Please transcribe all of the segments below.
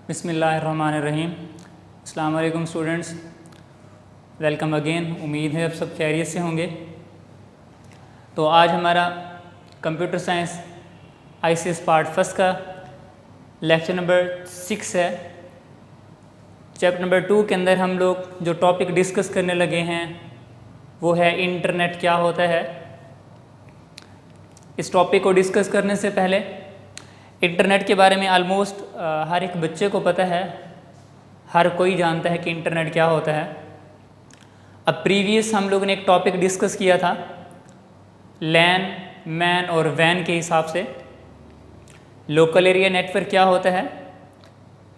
बिस्मिल्लाहिर्रहमानिर्रहीम। अस्सलाम वालेकुम स्टूडेंट्स, वेलकम अगेन। उम्मीद है आप सब खैरियत से होंगे। तो आज हमारा computer science ICS part first का लेक्चर नंबर 6 है। चैप्टर नंबर 2 के अंदर हम लोग जो टॉपिक डिस्कस करने लगे हैं वो है इंटरनेट क्या होता है। इस टॉपिक को डिस्कस करने से पहले इंटरनेट के बारे में ऑलमोस्ट हर एक बच्चे को पता है, हर कोई जानता है कि इंटरनेट क्या होता है। अब प्रीवियस हम लोगों ने एक टॉपिक डिस्कस किया था लैन, मैन और वैन के हिसाब से। लोकल एरिया नेटवर्क क्या होता है,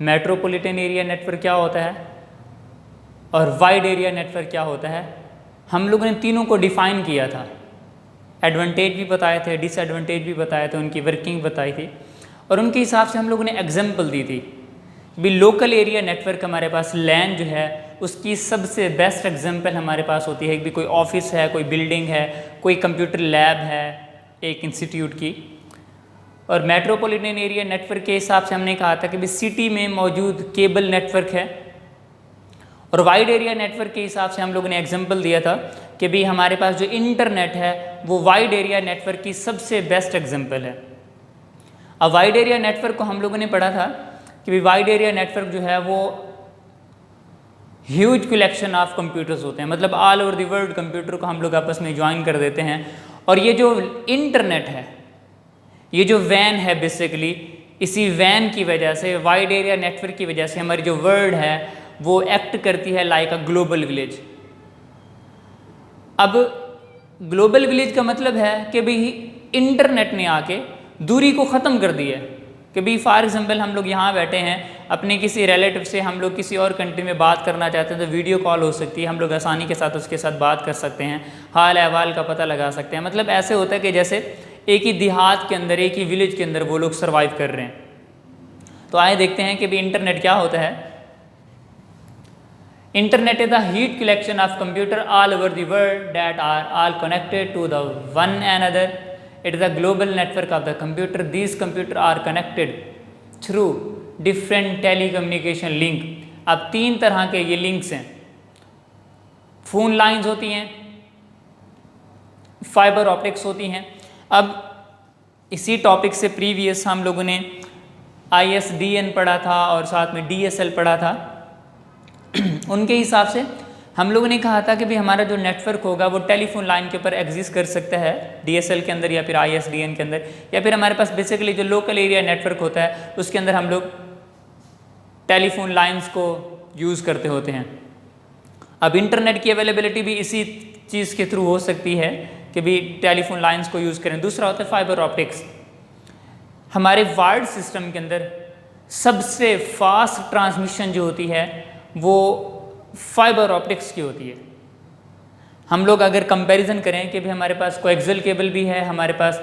मेट्रोपॉलिटन एरिया नेटवर्क क्या होता है और वाइड एरिया नेटवर्क क्या होता है। हम लोगों ने तीनों को डिफ़ाइन किया था, एडवांटेज भी बताए थे, डिसएडवांटेज भी बताए थे, उनकी वर्किंग बताई थी और उनके हिसाब से हम लोगों ने एग्जाम्पल दी थी। भी लोकल एरिया नेटवर्क हमारे पास लैन जो है उसकी सबसे बेस्ट एग्जाम्पल हमारे पास होती है कि कोई ऑफिस है, कोई बिल्डिंग है, कोई कंप्यूटर लैब है एक इंस्टीट्यूट की। और मेट्रोपॉलिटन एरिया नेटवर्क के हिसाब से हमने कहा था कि भी सिटी में मौजूद केबल नेटवर्क है। और वाइड एरिया नेटवर्क के हिसाब से हम लोगों ने एग्जाम्पल दिया था कि भी हमारे पास जो इंटरनेट है वो वाइड एरिया नेटवर्क की सबसे बेस्ट एग्जाम्पल है। अब वाइड एरिया नेटवर्क को हम लोगों ने पढ़ा था कि भी वाइड एरिया नेटवर्क जो है वो ह्यूज कलेक्शन ऑफ कंप्यूटर्स होते हैं, मतलब all over the world computer को हम लोग आपस में ज्वाइन कर देते हैं। और ये जो इंटरनेट है, ये जो वैन है, बेसिकली इसी वैन की वजह से, वाइड एरिया नेटवर्क की वजह से हमारी जो वर्ल्ड है वो एक्ट करती है लाइक अ ग्लोबल विलेज। अब ग्लोबल विलेज का मतलब है कि भाई इंटरनेट ने आके दूरी को ख़त्म कर दी है। कि भाई फॉर एग्जांपल हम लोग यहाँ बैठे हैं, अपने किसी रिलेटिव से हम लोग किसी और कंट्री में बात करना चाहते हैं तो वीडियो कॉल हो सकती है, हम लोग आसानी के साथ उसके साथ बात कर सकते हैं, हाल अहवाल का पता लगा सकते हैं। मतलब ऐसे होता है कि जैसे एक ही देहात के अंदर, एक ही विलेज के अंदर वो लोग सर्वाइव कर रहे हैं। तो आइए देखते हैं कि भाई इंटरनेट क्या होता है। Internet is the huge collection of computers all over the world that are all connected to the one another. It is a global network of the computer. These computers are connected through different telecommunication link. अब 3 तरह के ये links हैं। Phone lines होती हैं, fibre optics होती हैं। अब इसी टॉपिक से प्रीवियस हम लोगों ने ISDN पढ़ा था और साथ में DSL पढ़ा था। उनके हिसाब से हम लोगों ने कहा था कि भाई हमारा जो नेटवर्क होगा वो टेलीफोन लाइन के ऊपर एग्जिस्ट कर सकता है, DSL के अंदर या फिर ISDN के अंदर, या फिर हमारे पास बेसिकली जो लोकल एरिया नेटवर्क होता है उसके अंदर हम लोग टेलीफोन लाइंस को यूज़ करते होते हैं। अब इंटरनेट की अवेलेबिलिटी भी इसी चीज़ के थ्रू हो सकती है कि भाई टेलीफोन लाइंस को यूज़ करें। दूसरा होता है फाइबर ऑप्टिक्स। हमारे वार्ड सिस्टम के अंदर सबसे फास्ट ट्रांसमिशन जो होती है वो फाइबर ऑप्टिक्स की होती है। हम लोग अगर कंपैरिजन करें कि भी हमारे पास कोएक्सियल केबल भी है, हमारे पास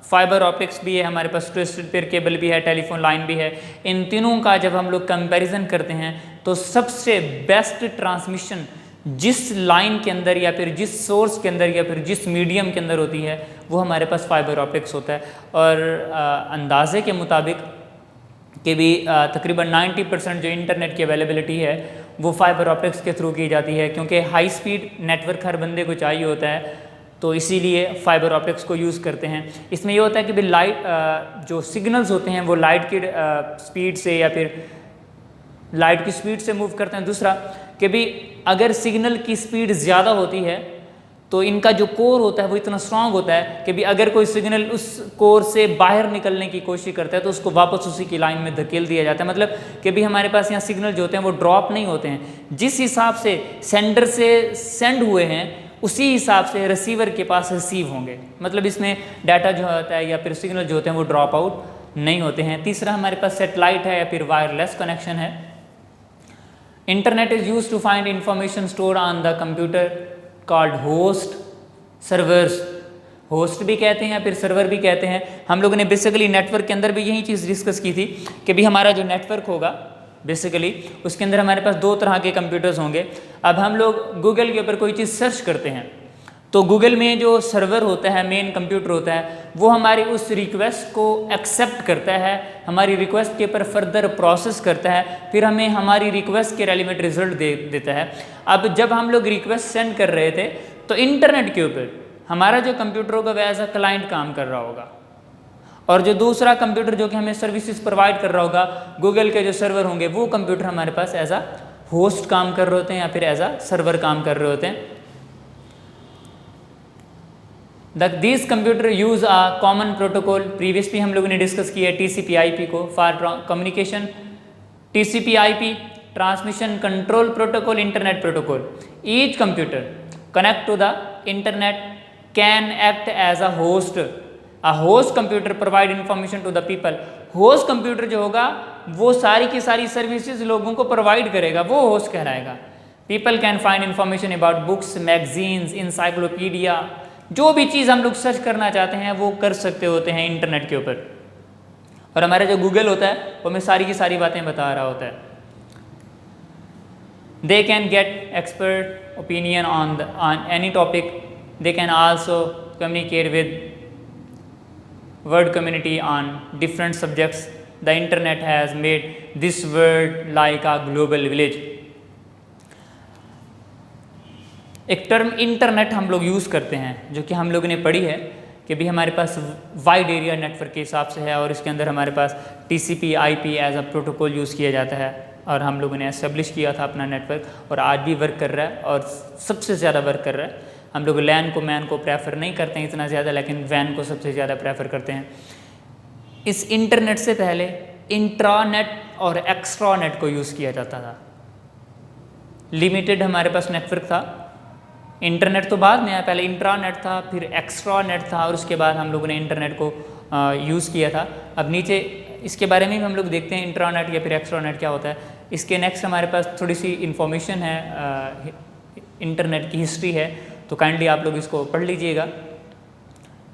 फाइबर ऑप्टिक्स भी है, हमारे पास ट्विस्टेड पेयर केबल भी है, टेलीफोन लाइन भी है, इन तीनों का जब हम लोग कंपैरिजन करते हैं तो सबसे बेस्ट ट्रांसमिशन जिस लाइन के अंदर या फिर जिस सोर्स के अंदर या फिर जिस मीडियम के अंदर होती है वो हमारे पास फाइबर ऑप्टिक्स होता है। और अंदाजे के मुताबिक कि भी तकरीबन 90% जो इंटरनेट की अवेलेबिलिटी है वो फाइबर ऑप्टिक्स के थ्रू की जाती है, क्योंकि हाई स्पीड नेटवर्क हर बंदे को चाहिए होता है, तो इसीलिए फाइबर ऑप्टिक्स को यूज़ करते हैं। इसमें ये होता है कि भी लाइट जो सिग्नल्स होते हैं वो लाइट की स्पीड से या फिर लाइट की स्पीड से मूव करते हैं। दूसरा कि भी अगर सिग्नल की स्पीड ज़्यादा होती है तो इनका जो कोर होता है वो इतना स्ट्रांग होता है कि भी अगर कोई सिग्नल उस कोर से बाहर निकलने की कोशिश करता है तो उसको वापस उसी की लाइन में धकेल दिया जाता है। मतलब कि भी हमारे पास यहाँ सिग्नल जो होते हैं वो ड्रॉप नहीं होते हैं, जिस हिसाब से सेंडर से सेंड हुए हैं उसी हिसाब से रिसीवर के पास रिसीव होंगे। मतलब इसमें डाटा जो होता है या फिर सिग्नल जो होते हैं वो ड्रॉप आउट नहीं होते हैं। तीसरा हमारे पास सेटेलाइट है या फिर वायरलेस कनेक्शन है। Internet is use to find information stored on the computer called host, servers. Host भी कहते हैं या फिर सर्वर भी कहते हैं। हम लोगों ने बेसिकली नेटवर्क के अंदर भी यही चीज़ डिस्कस की थी कि भी हमारा जो नेटवर्क होगा बेसिकली उसके अंदर हमारे पास 2 तरह के कंप्यूटर्स होंगे। अब हम लोग गूगल के ऊपर कोई चीज़ सर्च करते हैं तो गूगल में जो सर्वर होता है, मेन कंप्यूटर होता है, वो हमारी उस रिक्वेस्ट को एक्सेप्ट करता है, हमारी रिक्वेस्ट के ऊपर फर्दर प्रोसेस करता है, फिर हमें हमारी रिक्वेस्ट के रेलिवेंट रिजल्ट देता है। अब जब हम लोग रिक्वेस्ट सेंड कर रहे थे तो इंटरनेट के ऊपर हमारा जो कंप्यूटर होगा वह एज अ क्लाइंट काम कर रहा होगा, और जो दूसरा कंप्यूटर जो कि हमें सर्विसेज प्रोवाइड कर रहा होगा, गूगल के जो सर्वर होंगे, वो कंप्यूटर हमारे पास एज अ होस्ट काम कर रहे होते हैं या फिर एज अ सर्वर काम कर रहे होते हैं। These computer use a common protocol, previously हम लोगों ने डिस्कस किया है TCP/IP को for communication, TCP/IP transmission control protocol, internet protocol. Each computer connect to the internet can act as a host. A host computer provide information to the people. Host computer जो होगा वो सारी की सारी services लोगों को provide करेगा, वो होस्ट कहलाएगा। People can find information about books, magazines, encyclopedia, जो भी चीज़ हम लोग सर्च करना चाहते हैं वो कर सकते होते हैं इंटरनेट के ऊपर। और हमारा जो गूगल होता है वो हमें सारी की सारी बातें बता रहा होता है। They can get expert opinion on any topic. They can also communicate with world community on different subjects. The internet has made this world like a global village. एक टर्म इंटरनेट हम लोग यूज़ करते हैं जो कि हम लोगों ने पढ़ी है कि भी हमारे पास वाइड एरिया नेटवर्क के हिसाब से है, और इसके अंदर हमारे पास TCP/IP as a protocol use किया जाता है, और हम लोगों ने एस्टेब्लिश किया था अपना नेटवर्क, और आज भी वर्क कर रहा है और सबसे ज़्यादा वर्क कर रहा है। हम लोग लैन को मैन को प्रेफर नहीं करते हैं इतना ज़्यादा, लेकिन वैन को सबसे ज़्यादा प्रेफर करते हैं। इस इंटरनेट से पहले इंट्रानेट और एक्स्ट्रानेट को यूज़ किया जाता था। लिमिटेड हमारे पास नेटवर्क था, इंटरनेट तो बाद में आया, पहले इंट्रानेट था, फिर एक्स्ट्रानेट था, और उसके बाद हम लोगों ने इंटरनेट को यूज़ किया था। अब नीचे इसके बारे में भी हम लोग देखते हैं इंट्रानेट या फिर एक्स्ट्रानेट क्या होता है। इसके नेक्स्ट हमारे पास थोड़ी सी इन्फॉर्मेशन है, इंटरनेट की हिस्ट्री है, तो काइंडली आप लोग इसको पढ़ लीजिएगा।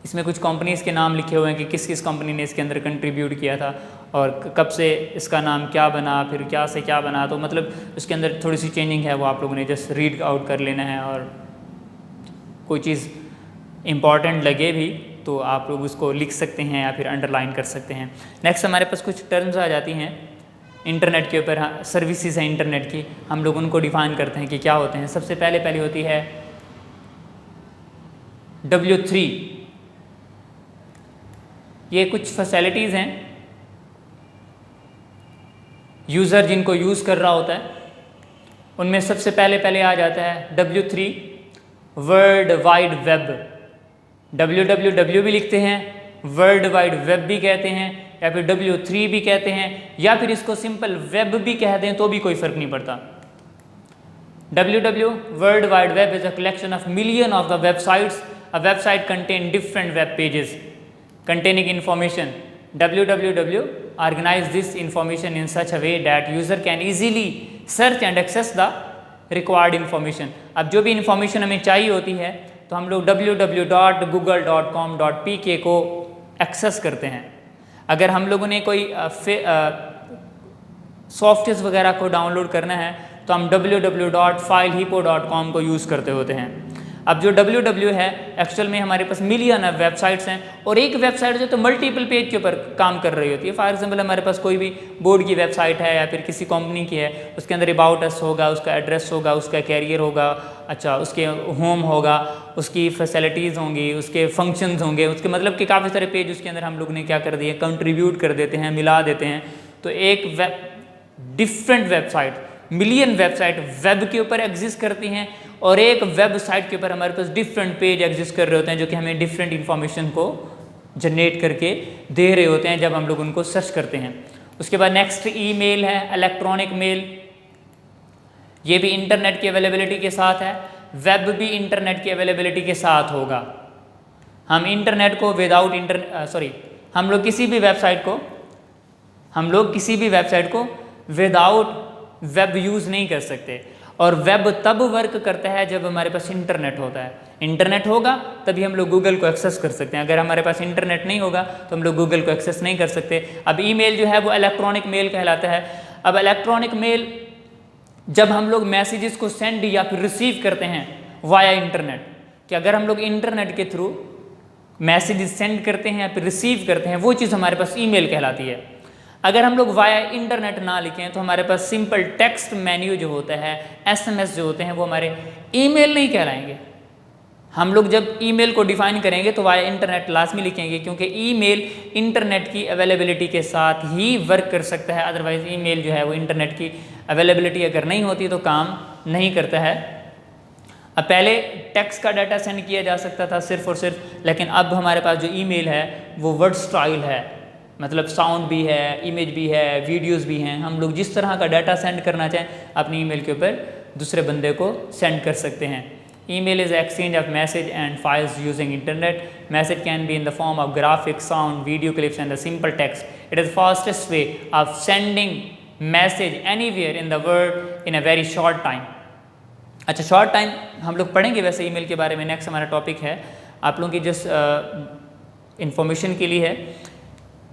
इसमें कुछ कंपनीज़ के नाम लिखे हुए हैं कि किस किस कंपनी ने इसके अंदर कंट्रीब्यूट किया था और कब से इसका नाम क्या बना, फिर क्या से क्या बना। तो मतलब उसके अंदर थोड़ी सी चेंजिंग है, वो आप लोगों ने जस्ट रीड आउट कर लेना है, और कोई चीज़ इम्पॉर्टेंट लगे भी तो आप लोग उसको लिख सकते हैं या फिर अंडरलाइन कर सकते हैं। नेक्स्ट हमारे पास कुछ टर्म्स आ जाती हैं इंटरनेट के ऊपर, सर्विसेज हैं इंटरनेट की, हम लोग उनको डिफाइन करते हैं कि क्या होते हैं। सबसे पहले होती है W3। ये कुछ फैसिलिटीज़ हैं, यूज़र जिनको यूज़ कर रहा होता है उनमें सबसे पहले आ जाता है W3 world wide web. www भी लिखते हैं, वर्ल्ड वाइड वेब भी कहते हैं, या फिर W3 भी कहते हैं, या फिर इसको सिंपल वेब भी कह दें तो भी कोई फ़र्क नहीं पड़ता। www world wide web is a collection of million of the websites. A website contain different web pages containing information. www organize this information in such a way that user can easily search and access the required information. अब जो भी information हमें चाहिए होती है तो हम लोग www.google.com.pk को एक्सेस करते हैं। अगर हम लोगों ने कोई सॉफ्टवेयर वगैरह को डाउनलोड करना है तो हम www.filehippo.com को यूज़ करते होते हैं। अब जो www है एक्चुअल में हमारे पास मिलियन ऑफ वेबसाइट्स हैं, और एक वेबसाइट जो तो मल्टीपल पेज के ऊपर काम कर रही होती है। फॉर एग्जांपल हमारे पास कोई भी बोर्ड की वेबसाइट है या फिर किसी कंपनी की है, उसके अंदर अबाउट अस होगा, उसका एड्रेस होगा, उसका कैरियर होगा, अच्छा उसके होम होगा, उसकी फैसिलिटीज़ होंगी, उसके फंक्शंस होंगे, उसके मतलब कि काफ़ी सारे पेज उसके अंदर हम लोग ने क्या कर दिए, कंट्रीब्यूट कर देते हैं, मिला देते हैं। तो एक different website, million website web के ऊपर एग्जिस्ट करती हैं, और एक वेबसाइट के ऊपर हमारे पास डिफरेंट पेज एग्जिस्ट कर रहे होते हैं जो कि हमें डिफरेंट इन्फॉर्मेशन को जनरेट करके दे रहे होते हैं जब हम लोग उनको सर्च करते हैं। उसके बाद नेक्स्ट ईमेल है, इलेक्ट्रॉनिक मेल। ये भी इंटरनेट की अवेलेबिलिटी के साथ है, वेब भी इंटरनेट की अवेलेबिलिटी के साथ होगा। हम इंटरनेट को हम लोग किसी भी वेबसाइट को विदाउट वेब यूज़ नहीं कर सकते, और वेब तब वर्क करता है जब हमारे पास इंटरनेट होता है। इंटरनेट होगा तभी हम लोग गूगल को एक्सेस कर सकते हैं, अगर हमारे पास इंटरनेट नहीं होगा तो हम लोग गूगल को एक्सेस नहीं कर सकते। अब ईमेल जो है वो इलेक्ट्रॉनिक मेल कहलाता है। अब इलेक्ट्रॉनिक मेल जब हम लोग मैसेजेस को सेंड या फिर रिसीव करते हैं वाया इंटरनेट, कि अगर हम लोग इंटरनेट के थ्रू मैसेज सेंड करते हैं या फिर रिसीव करते हैं, वो चीज़ हमारे पास ईमेल कहलाती है। अगर हम लोग वाया इंटरनेट ना लिखें तो हमारे पास सिंपल टेक्स्ट मेन्यू जो होता है, SMS जो होते हैं, वो हमारे ईमेल नहीं कहलाएंगे। हम लोग जब ईमेल को डिफाइन करेंगे तो वाया इंटरनेट लाजमी लिखेंगे, क्योंकि ईमेल इंटरनेट की अवेलेबिलिटी के साथ ही वर्क कर सकता है। अदरवाइज ईमेल जो है वो इंटरनेट की अवेलेबिलिटी अगर नहीं होती तो काम नहीं करता है। अब पहले टेक्स्ट का डाटा सेंड किया जा सकता था सिर्फ और सिर्फ, लेकिन अब हमारे पास जो ईमेल है वो वर्ड स्टाइल है, मतलब साउंड भी है, इमेज भी है, वीडियोस भी हैं। हम लोग जिस तरह का डाटा सेंड करना चाहें अपनी ईमेल के ऊपर दूसरे बंदे को सेंड कर सकते हैं। Email is exchange of message and files using internet. Message can be in the form of graphics, sound, video clips and the simple text. It is fastest way of sending message anywhere in the world in a very short time. अच्छा, short time हम लोग पढ़ेंगे वैसे email के बारे में, next हमारा topic है। आप लोगों की जस्ट इंफॉर्मेशन के लिए है,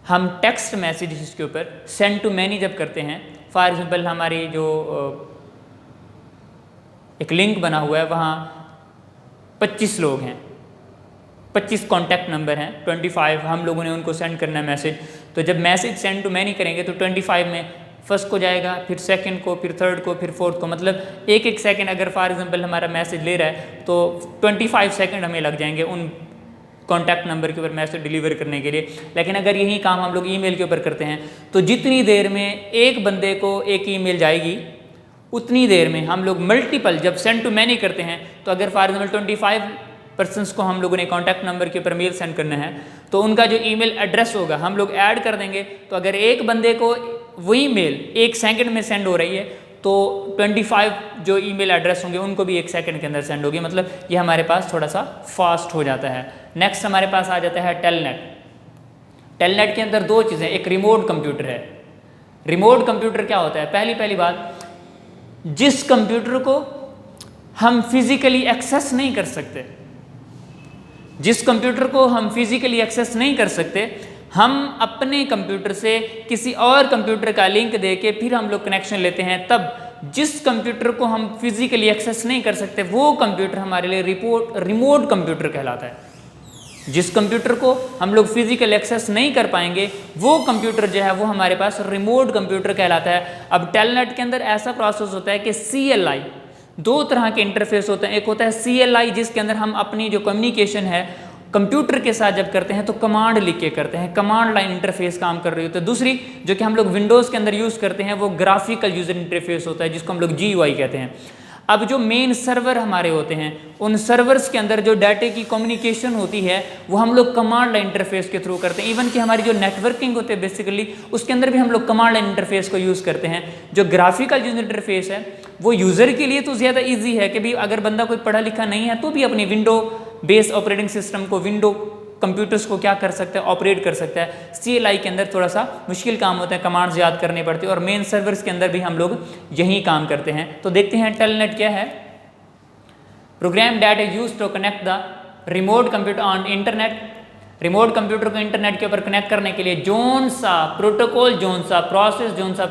हम टेक्स्ट मैसेज के ऊपर सेंड टू मैनी जब करते हैं, फॉर एग्जांपल हमारी जो एक लिंक बना हुआ है वहाँ 25 लोग हैं, 25 कॉन्टैक्ट नंबर हैं, 25 हम लोगों ने उनको सेंड करना है मैसेज। तो जब मैसेज सेंड टू मैनी करेंगे तो 25 में फर्स्ट को जाएगा, फिर सेकंड को, फिर थर्ड को, फिर फोर्थ को, मतलब एक एक सेकंड अगर फॉर एग्जांपल हमारा मैसेज ले रहा है तो 25 सेकंड हमें लग जाएंगे उन कॉन्टैक्ट नंबर के ऊपर मैसेज डिलीवर करने के लिए। लेकिन अगर यही काम हम लोग ईमेल के ऊपर करते हैं तो जितनी देर में एक बंदे को एक ईमेल जाएगी उतनी देर में हम लोग मल्टीपल जब सेंड टू मैनी करते हैं, तो अगर फॉर एग्जांपल 25 पर्सनस को हम लोगों ने कॉन्टैक्ट नंबर के ऊपर मेल सेंड करना है तो उनका जो ईमेल एड्रेस होगा हम लोग ऐड कर देंगे। तो अगर एक बंदे को वही मेल एक सेकंड में सेंड हो रही है तो 25 जो ईमेल एड्रेस होंगे उनको भी एक सेकंड के अंदर सेंड होगी, मतलब ये हमारे पास थोड़ा सा फास्ट हो जाता है। नेक्स्ट हमारे पास आ जाता है टेलनेट। टेलनेट के अंदर दो चीज़ें, एक रिमोट कंप्यूटर है। रिमोट कंप्यूटर क्या होता है? पहली बात, जिस कंप्यूटर को हम फिजिकली एक्सेस नहीं कर सकते, जिस कंप्यूटर को हम फिजिकली एक्सेस नहीं कर सकते, हम अपने कंप्यूटर से किसी और कंप्यूटर का लिंक देके फिर हम लोग कनेक्शन लेते हैं। तब जिस कंप्यूटर को हम फिजिकली एक्सेस नहीं कर सकते वो कंप्यूटर हमारे लिए रिमोट कंप्यूटर कहलाता है। जिस कंप्यूटर को हम लोग फिजिकल एक्सेस नहीं कर पाएंगे वो कंप्यूटर जो है वो हमारे पास रिमोट कंप्यूटर कहलाता है। अब टेलनेट के अंदर ऐसा प्रोसेस होता है कि CLI, दो तरह के इंटरफेस होते हैं। एक होता है CLI जिसके अंदर हम अपनी जो कम्युनिकेशन है कंप्यूटर के साथ जब करते हैं तो कमांड लिख के करते हैं, कमांड लाइन इंटरफेस काम कर रही होती है। दूसरी जो कि हम लोग विंडोज़ के अंदर यूज़ करते हैं वो ग्राफिकल यूज़र इंटरफेस होता है जिसको हम लोग GUI कहते हैं। अब जो मेन सर्वर हमारे होते हैं उन सर्वर्स के अंदर जो डाटे की कम्युनिकेशन होती है वो हम लोग कमांड लाइन इंटरफेस के थ्रू करते हैं। इवन कि हमारी जो नेटवर्किंग होती है बेसिकली उसके अंदर भी हम लोग कमांड लाइन इंटरफेस को यूज़ करते हैं। जो ग्राफिकल यूजर इंटरफेस है वो यूज़र के लिए तो ज़्यादा ईजी है कि भी अगर बंदा कोई पढ़ा लिखा नहीं है तो भी अपनी विंडो बेस ऑपरेटिंग सिस्टम को, विंडो कंप्यूटर्स को क्या कर सकता है, ऑपरेट कर सकता है। CLI के अंदर थोड़ा सा मुश्किल काम होता है, कमांड्स याद करनी पड़ती है, और मेन सर्वर्स के अंदर भी हम लोग यही काम करते हैं। तो देखते हैं टेलनेट क्या है। Program that is used to connect the remote computer on internet. Remote computer को इंटरनेट के ऊपर कनेक्ट करने के लिए जोन सा प्रोटोकॉल, जोन सा प्रोसेस, जोन सा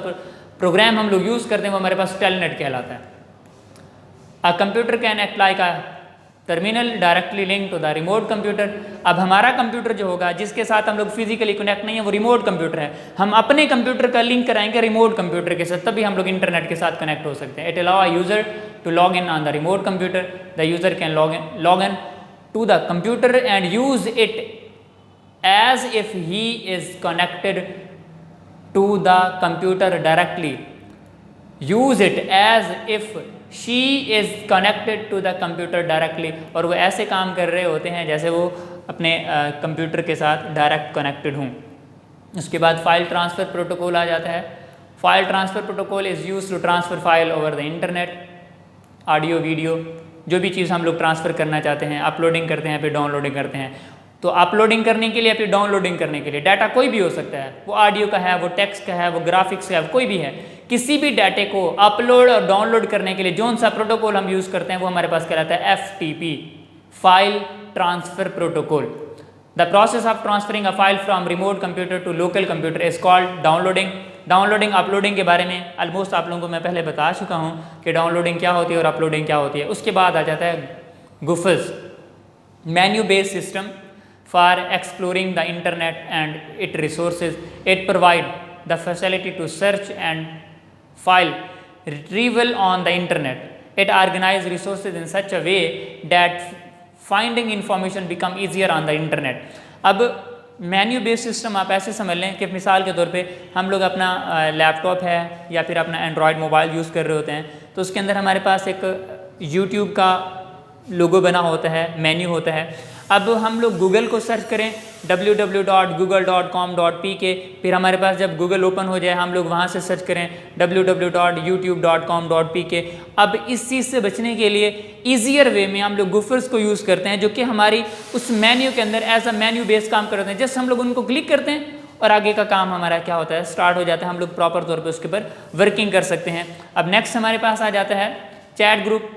प्रोग्राम हम लोग यूज़ करते हैं वो हमारे पास टेलनेट कहलाता है। A computer can act like a terminal directly link to the remote computer. अब हमारा कंप्यूटर जो होगा जिसके साथ हम लोग फिजिकली कनेक्ट नहीं है वो रिमोट कंप्यूटर है। हम अपने कंप्यूटर का लिंक कराएंगे रिमोट कंप्यूटर के साथ, तभी हम लोग इंटरनेट के साथ कनेक्ट हो सकते हैं। It allow a user to log in on the remote computer. The user can log in to the computer and use it as if he is connected to the computer directly. Use it as if she is connected to the computer directly. और वो ऐसे काम कर रहे होते हैं जैसे वो अपने कंप्यूटर के साथ डायरेक्ट कनेक्टेड हों। उसके बाद फाइल ट्रांसफ़र प्रोटोकॉल आ जाता है। File transfer protocol is use to transfer file over the internet. Audio, video, जो भी चीज़ हम लोग ट्रांसफ़र करना चाहते हैं, अपलोडिंग करते हैं फिर डाउनलोडिंग करते हैं। तो अपलोडिंग करने के लिए फिर डाउनलोडिंग करने के लिए डाटा कोई भी हो सकता है, वो ऑडियो का है, वो टेक्स्ट का है, वो ग्राफिक्स का है, वो कोई भी है। किसी भी डाटे को अपलोड और डाउनलोड करने के लिए जोन सा प्रोटोकॉल हम यूज़ करते हैं वो हमारे पास कहलाता है FTP, file transfer protocol. The process of transferring a file from remote computer to local computer is called downloading. Downloading, uploading के बारे में ऑलमोस्ट आप लोगों को मैं पहले बता चुका हूँ कि डाउनलोडिंग क्या होती है और अपलोडिंग क्या होती है। उसके बाद आ जाता है गुफज। menu based system for exploring the internet and its resources. It provides the facility to search and file retrieval on the internet. It organizes resources in such a way that finding information become easier on the internet. अब menu based system आप ऐसे समझ लें कि मिसाल के तौर पे हम लोग अपना लैपटॉप है या फिर अपना एंड्रॉयड मोबाइल यूज़ कर रहे होते हैं, तो उसके अंदर हमारे पास एक यूट्यूब का लोगो बना होता है, मेन्यू होता है। अब हम लोग गूगल को सर्च करें www.google.com.pk, फिर हमारे पास जब गूगल ओपन हो जाए हम लोग वहाँ से सर्च करें www.youtube.com.pk। अब इस चीज़ से बचने के लिए ईजियर वे में हम लोग गूफर्स को यूज़ करते हैं, जो कि हमारी उस मेन्यू के अंदर एज अ मेन्यू बेस्ड काम करते हैं। जस्ट हम लोग उनको क्लिक करते हैं और आगे का काम हमारा क्या होता है, स्टार्ट हो जाता है। हम लोग प्रॉपर तौर पर उसके ऊपर वर्किंग कर सकते हैं। अब नेक्स्ट हमारे पास आ जाता है चैट ग्रुप।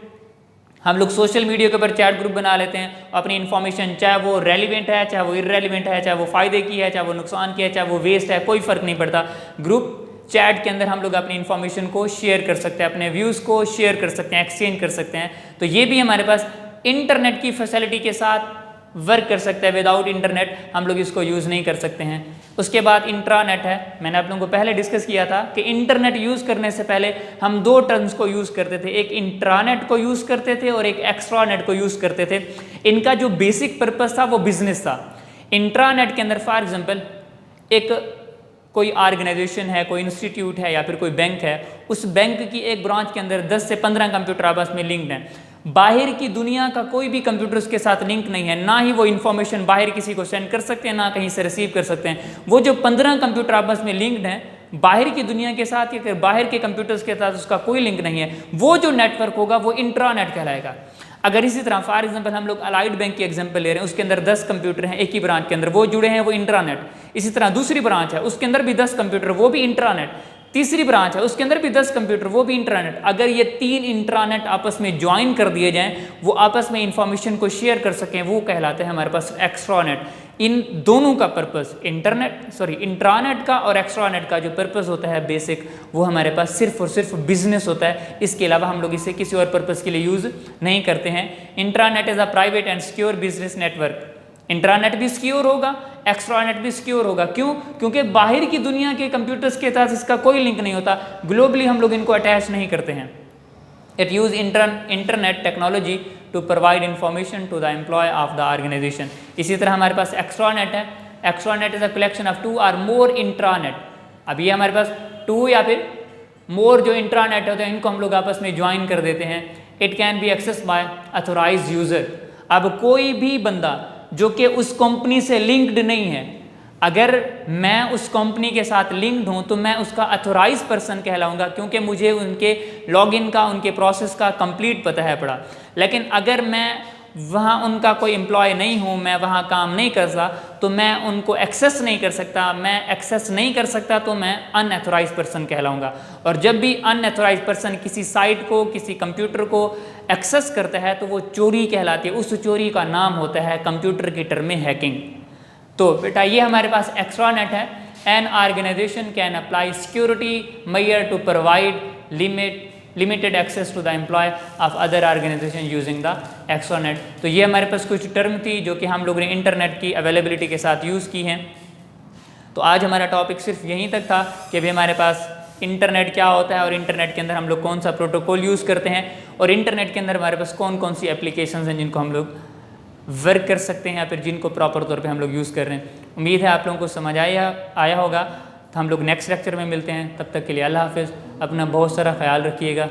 हम लोग सोशल मीडिया के ऊपर चैट ग्रुप बना लेते हैं, अपनी इन्फॉर्मेशन चाहे वो रेलिवेंट है, चाहे वो इररेलिवेंट है, चाहे वो फ़ायदे की है, चाहे वो नुकसान की है, चाहे वो वेस्ट है, कोई फ़र्क नहीं पड़ता। ग्रुप चैट के अंदर हम लोग अपनी इन्फॉर्मेशन को शेयर कर सकते हैं, अपने व्यूज़ को शेयर कर सकते हैं, एक्सचेंज कर सकते हैं। तो ये भी हमारे पास इंटरनेट की फैसिलिटी के साथ वर्क कर सकता है। विदाउट इंटरनेट हम लोग इसको यूज़ नहीं कर सकते हैं। उसके बाद इंट्रानेट है। मैंने आप लोगों को पहले डिस्कस किया था कि इंटरनेट यूज़ करने से पहले हम दो टर्म्स को यूज़ करते थे, एक इंट्रानेट को यूज़ करते थे और एक एक्स्ट्रानेट को यूज़ करते थे। इनका जो बेसिक पर्पस था वो बिजनेस था। इंट्रानेट के अंदर फॉर एग्जांपल एक कोई ऑर्गेनाइजेशन है, कोई इंस्टीट्यूट है या फिर कोई बैंक है, उस बैंक की एक ब्रांच के अंदर 10 से 15 कंप्यूटर आपस में लिंक्ड हैं। बाहर की दुनिया का कोई भी कंप्यूटर उसके साथ लिंक नहीं है, ना ही वो इन्फॉर्मेशन बाहर किसी को सेंड कर सकते हैं, ना कहीं से रिसीव कर सकते हैं। वो जो 15 कंप्यूटर आपस में लिंक्ड हैं बाहर की दुनिया के साथ या फिर बाहर के कंप्यूटर्स के साथ उसका कोई लिंक नहीं है, वो जो नेटवर्क होगा वो इंट्रानेट कहलाएगा। अगर इसी तरह फॉर एग्जांपल हम लोग अलाइड बैंक की एग्जांपल ले रहे हैं, उसके अंदर 10 कंप्यूटर हैं एक ही ब्रांच के अंदर, वो जुड़े हैं, वो इंट्रानेट। इसी तरह दूसरी ब्रांच है, उसके अंदर भी 10 कंप्यूटर, वो भी इंट्रानेट। तीसरी ब्रांच है, उसके अंदर भी 10 कंप्यूटर, वो भी इंट्रानेट। अगर ये 3 इंट्रानेट आपस में ज्वाइन कर दिए जाएं, वो आपस में इंफॉर्मेशन को शेयर कर सकें, वो कहलाते हैं हमारे पास एक्स्ट्रानेट। इन दोनों का पर्पस इंट्रानेट का और एक्स्ट्रानेट का जो पर्पस होता है बेसिक, वो हमारे पास सिर्फ और सिर्फ बिजनेस होता है। इसके अलावा हम लोग इसे किसी और पर्पस के लिए यूज़ नहीं करते हैं। Intranet is a private and secure business network. Intranet भी सिक्योर होगा, एक्स्ट्रानेट भी सिक्योर होगा। क्यों? क्योंकि बाहर की दुनिया के कंप्यूटर्स के साथ इसका कोई लिंक नहीं होता, ग्लोबली हम लोग इनको अटैच नहीं करते हैं। It use internet technology to provide information to the employ of the organization. इसी तरह हमारे पास एक्स्ट्रानेट है। Extranet is a collection of 2 or more intranet. अब ये हमारे पास 2 या फिर मोर जो इंट्रानेट होते हैं, इनको हम लोग आपस में ज्वाइन कर देते हैं। It can be access by authorize user. अब कोई भी बंदा जो कि उस कंपनी से लिंक्ड नहीं है, अगर मैं उस कंपनी के साथ लिंक्ड हूं तो मैं उसका अथोराइज पर्सन कहलाऊंगा, क्योंकि मुझे उनके लॉगिन का, उनके प्रोसेस का कंप्लीट पता है पड़ा। लेकिन अगर मैं वहाँ उनका कोई एम्प्लॉय नहीं हूँ, मैं वहाँ काम नहीं करता, तो मैं उनको एक्सेस नहीं कर सकता। मैं एक्सेस नहीं कर सकता तो मैं अनएथोराइज पर्सन कहलाऊंगा। और जब भी अनएथोराइज पर्सन किसी साइट को, किसी कंप्यूटर को एक्सेस करता है तो वो चोरी कहलाती है। उस चोरी का नाम होता है कंप्यूटर की टर्म में हैकिंग। तो बेटा ये हमारे पास एक्स्ट्रानेट है। An organization can apply security measure to provide limited access to the employ of other organization using the extranet. तो ये हमारे पास कुछ टर्म थी जो कि हम लोगों ने इंटरनेट की अवेलेबिलिटी के साथ यूज़ की हैं। तो आज हमारा टॉपिक सिर्फ यहीं तक था कि अभी हमारे पास इंटरनेट क्या होता है और इंटरनेट के अंदर हम लोग कौन सा प्रोटोकॉल यूज़ करते हैं और इंटरनेट के अंदर हमारे पास कौन कौन सी एप्लीकेशंस हैं जिनको हम लोग वर्क कर सकते हैं या फिर जिनको प्रॉपर तौर पे हम लोग यूज़ कर रहे हैं। उम्मीद है आप लोगों को समझ आया होगा। तो हम लोग नेक्स्ट लेक्चर में मिलते हैं। तब तक के लिए अल्लाह हाफ़िज़। अपना बहुत सारा ख्याल रखिएगा।